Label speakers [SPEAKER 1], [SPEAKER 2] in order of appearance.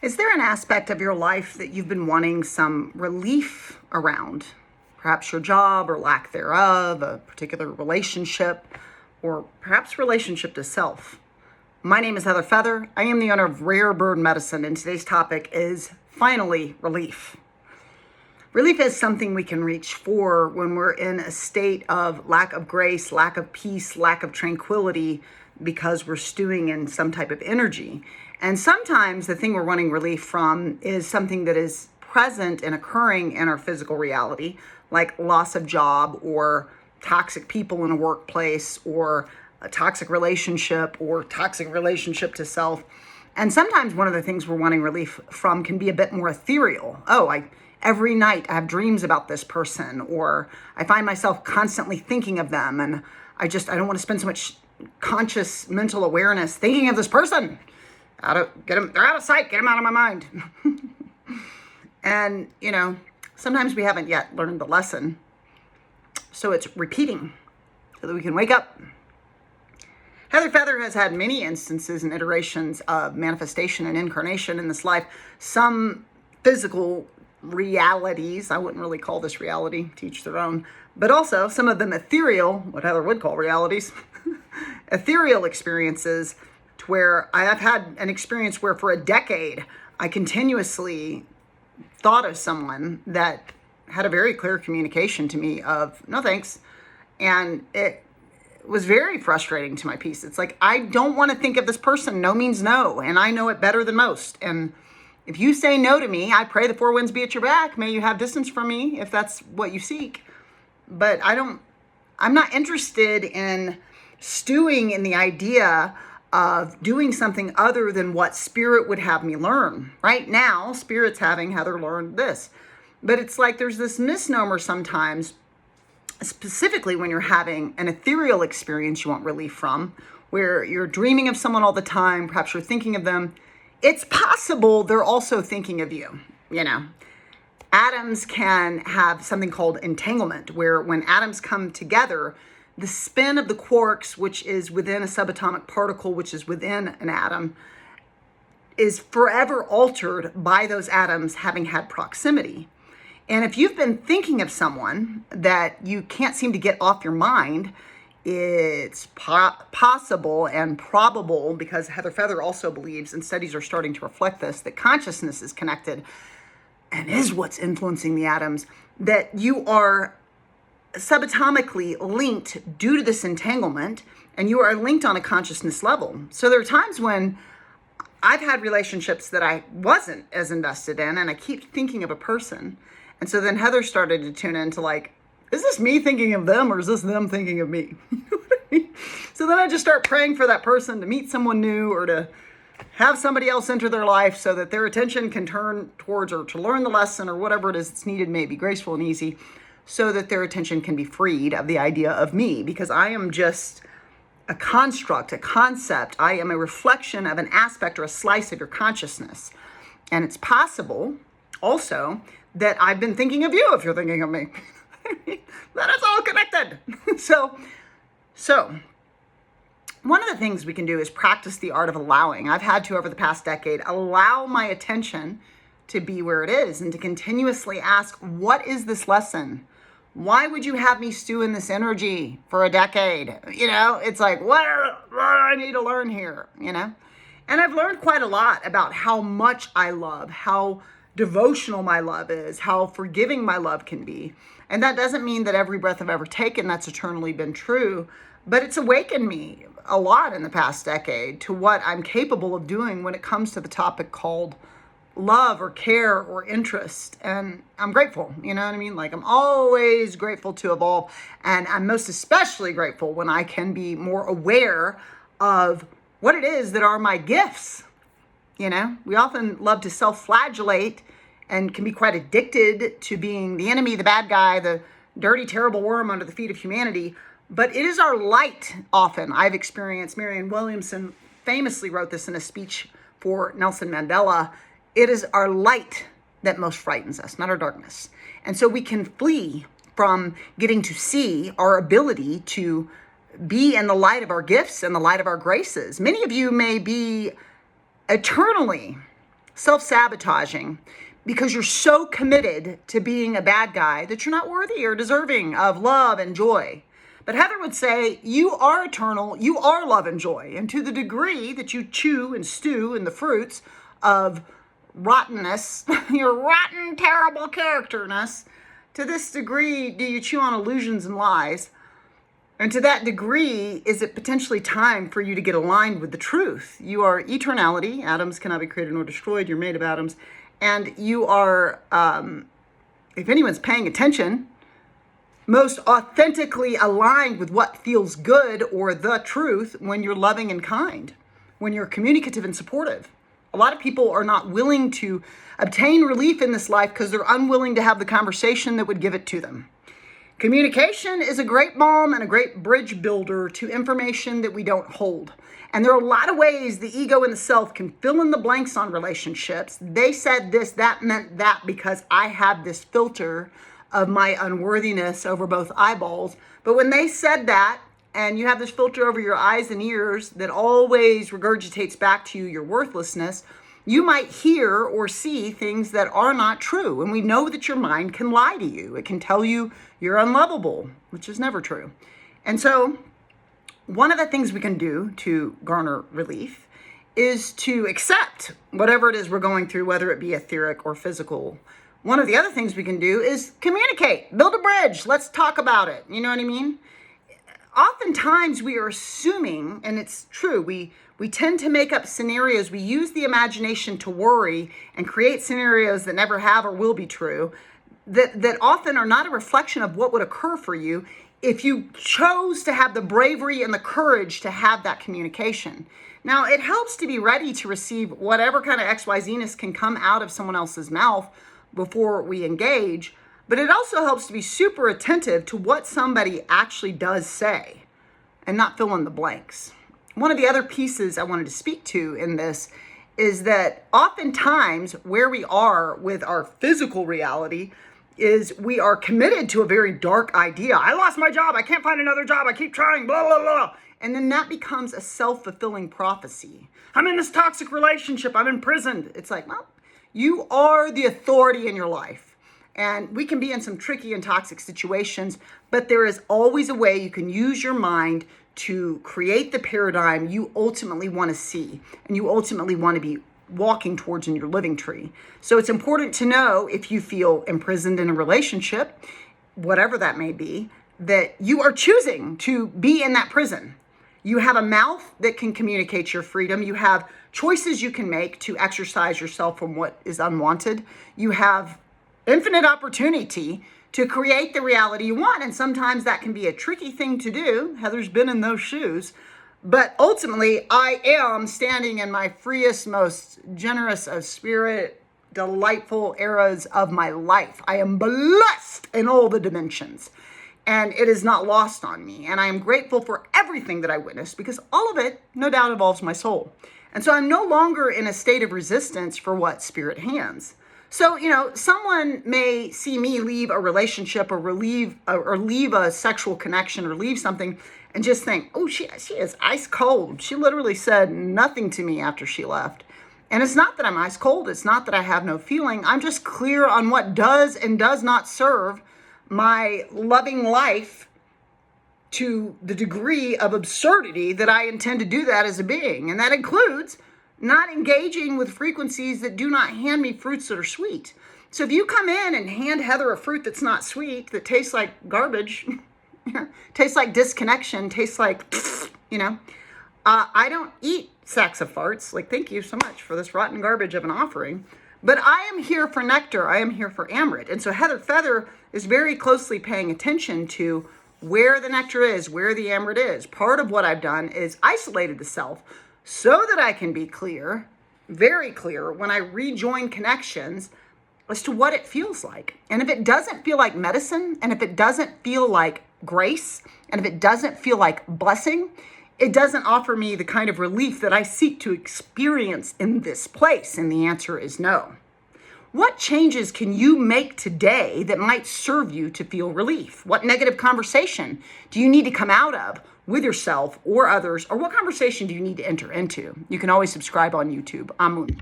[SPEAKER 1] Is there an aspect of your life that you've been wanting some relief around? Perhaps your job or lack thereof, a particular relationship, or perhaps relationship to self. My name is Heather Feather. I am the owner of Rare Bird Medicine, and today's topic is finally relief. Relief is something we can reach for when we're in a state of lack of grace, lack of peace, lack of tranquility, because we're stewing in some type of energy. And sometimes the thing we're wanting relief from is something that is present and occurring in our physical reality, like loss of job or toxic people in a workplace or a toxic relationship or toxic relationship to self. And sometimes one of the things we're wanting relief from can be a bit more ethereal. Every night I have dreams about this person, or I find myself constantly thinking of them, and I don't want to spend so much conscious mental awareness thinking of this person. They're out of sight, get them out of my mind. And, sometimes we haven't yet learned the lesson. So it's repeating so that we can wake up. Heather Feather has had many instances and iterations of manifestation and incarnation in this life. Some physical realities, I wouldn't really call this reality, to each their own, but also some of them ethereal, what Heather would call realities, ethereal experiences, to where I have had an experience where for a decade, I continuously thought of someone that had a very clear communication to me of no thanks. And it was very frustrating to my peace. It's like, I don't want to think of this person. No means no. And I know it better than most. And if you say no to me, I pray the four winds be at your back. May you have distance from me if that's what you seek. But I'm not interested in stewing in the idea of doing something other than what spirit would have me learn. Right now, spirit's having Heather learn this. But it's like there's this misnomer sometimes, specifically when you're having an ethereal experience you want relief from, where you're dreaming of someone all the time, perhaps you're thinking of them. It's possible they're also thinking of you, Atoms can have something called entanglement, where when atoms come together, the spin of the quarks, which is within a subatomic particle, which is within an atom, is forever altered by those atoms having had proximity. And if you've been thinking of someone that you can't seem to get off your mind, it's possible and probable, because Heather Feather also believes, and studies are starting to reflect this, that consciousness is connected and is what's influencing the atoms, that you are subatomically linked due to this entanglement, and you are linked on a consciousness level. So there are times when I've had relationships that I wasn't as invested in, and I keep thinking of a person. And so then Heather started to tune into is this me thinking of them, or is this them thinking of me? You know what I mean? So then I just start praying for that person to meet someone new, or to have somebody else enter their life so that their attention can turn towards, or to learn the lesson, or whatever it is that's needed, may be graceful and easy, so that their attention can be freed of the idea of me, because I am just a construct, a concept. I am a reflection of an aspect or a slice of your consciousness. And it's possible also that I've been thinking of you if you're thinking of me. That is all connected. So one of the things we can do is practice the art of allowing. I've had to, over the past decade, allow my attention to be where it is and to continuously ask, what is this lesson? Why would you have me stew in this energy for a decade? It's like, what do I need to learn here? And I've learned quite a lot about how much I love, how devotional my love is, how forgiving my love can be. And that doesn't mean that every breath I've ever taken, that's eternally been true, but it's awakened me a lot in the past decade to what I'm capable of doing when it comes to the topic called love or care or interest. And I'm grateful, you know what I mean? I'm always grateful to evolve. And I'm most especially grateful when I can be more aware of what it is that are my gifts. We often love to self-flagellate and can be quite addicted to being the enemy, the bad guy, the dirty, terrible worm under the feet of humanity. But it is our light often. I've experienced, Marianne Williamson famously wrote this in a speech for Nelson Mandela. It is our light that most frightens us, not our darkness. And so we can flee from getting to see our ability to be in the light of our gifts and the light of our graces. Many of you may be eternally self-sabotaging because you're so committed to being a bad guy that you're not worthy or deserving of love and joy. But Heather would say, you are eternal, you are love and joy. And to the degree that you chew and stew in the fruits of rottenness, your rotten, terrible characterness, to this degree do you chew on illusions and lies. And to that degree, is it potentially time for you to get aligned with the truth? You are eternality. Atoms cannot be created nor destroyed. You're made of atoms. And you are, if anyone's paying attention, most authentically aligned with what feels good or the truth when you're loving and kind, when you're communicative and supportive. A lot of people are not willing to obtain relief in this life because they're unwilling to have the conversation that would give it to them. Communication is a great balm and a great bridge builder to information that we don't hold. And there are a lot of ways the ego and the self can fill in the blanks on relationships. They said this, that meant that because I have this filter of my unworthiness over both eyeballs. But when they said that, and you have this filter over your eyes and ears that always regurgitates back to you your worthlessness, you might hear or see things that are not true. And we know that your mind can lie to you. It can tell you you're unlovable, which is never true. And so one of the things we can do to garner relief is to accept whatever it is we're going through, whether it be etheric or physical. One of the other things we can do is communicate, build a bridge. Let's talk about it. You know what I mean? Oftentimes we are assuming, and it's true, we tend to make up scenarios. We use the imagination to worry and create scenarios that never have or will be true, that often are not a reflection of what would occur for you if you chose to have the bravery and the courage to have that communication. Now, it helps to be ready to receive whatever kind of XYZ-ness can come out of someone else's mouth before we engage, but it also helps to be super attentive to what somebody actually does say and not fill in the blanks. One of the other pieces I wanted to speak to in this is that oftentimes where we are with our physical reality is we are committed to a very dark idea. I lost my job. I can't find another job. I keep trying, blah, blah, blah. And then that becomes a self-fulfilling prophecy. I'm in this toxic relationship. I'm imprisoned. It's like, well, you are the authority in your life. And we can be in some tricky and toxic situations, but there is always a way you can use your mind to create the paradigm you ultimately want to see and you ultimately want to be walking towards in your living tree. So it's important to know if you feel imprisoned in a relationship, whatever that may be, that you are choosing to be in that prison. You have a mouth that can communicate your freedom. You have choices you can make to exercise yourself from what is unwanted. You have infinite opportunity to create the reality you want. And sometimes that can be a tricky thing to do. Heather's been in those shoes. But ultimately, I am standing in my freest, most generous of spirit, delightful eras of my life. I am blessed in all the dimensions. And it is not lost on me. And I am grateful for everything that I witnessed because all of it, no doubt, involves my soul. And so I'm no longer in a state of resistance for what spirit hands. So, you know, someone may see me leave a relationship or leave a sexual connection or leave something and just think, oh, she is ice cold. She literally said nothing to me after she left. And it's not that I'm ice cold. It's not that I have no feeling. I'm just clear on what does and does not serve my loving life to the degree of absurdity that I intend to do that as a being. And that includes not engaging with frequencies that do not hand me fruits that are sweet. So if you come in and hand Heather a fruit that's not sweet, that tastes like garbage, tastes like disconnection, tastes like, I don't eat sacks of farts. Like, thank you so much for this rotten garbage of an offering. But I am here for nectar. I am here for Amrit. And so Heather Feather is very closely paying attention to where the nectar is, where the Amrit is. Part of what I've done is isolated the self so that I can be clear, very clear, when I rejoin connections as to what it feels like. And if it doesn't feel like medicine, and if it doesn't feel like grace, and if it doesn't feel like blessing, it doesn't offer me the kind of relief that I seek to experience in this place. And the answer is no. What changes can you make today that might serve you to feel relief? What negative conversation do you need to come out of with yourself or others? Or what conversation do you need to enter into? You can always subscribe on YouTube. Amun.